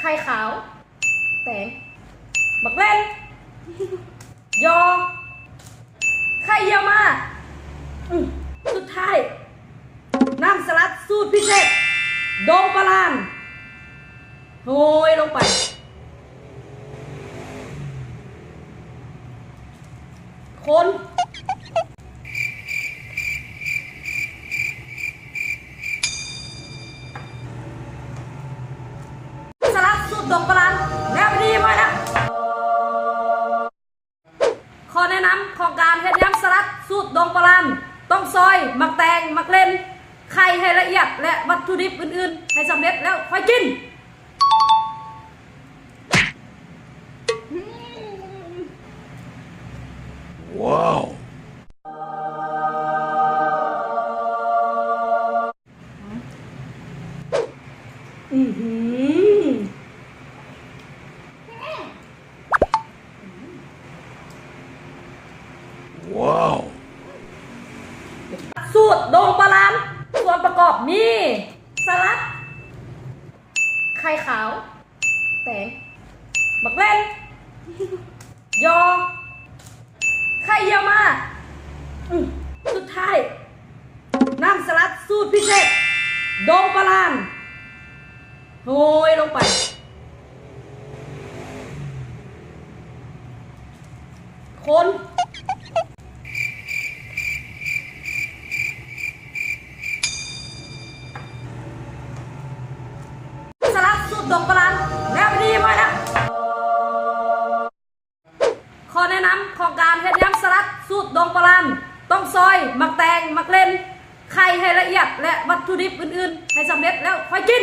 ไข่ขาวแตงบักเล่นยอไข่เยี่ยวมาสุดท้ายน้ำสลัดสูตรพิเศษดงปลาลานโรยลงไปคนสลัดสูตรดงปลาลานแล้วดีไหมนะข้อแนะนำของการเฮ็ดยำสลัดสูตรดงปลาลานต้องซอยหมักแตงหมักเล่นไข่ให้ละเอียดและวัตถุดิบอื่นๆให้สำเร็จแล้วค่อยกินว้าวว้าวสูตรดงปลาลานส่วนประกอบมีสลัดไข่ขาวแตงบักเล่นยอไข่เยี่ยวมาสุดท้ายน้ำสลัดสูตรพิเศษดงปลาลานโรยลงไปคนสลัดสูตรดงปลาลานแล้วดีไหมนะข้อแนะนำของการเฮ็ดยำสลัดสูตรดงปลาลานต้องซอยหมักแตงหมักเล่นไข่ให้ละเอียดและวัตถุดิบอื่นๆให้สำเร็จแล้วค่อยกิน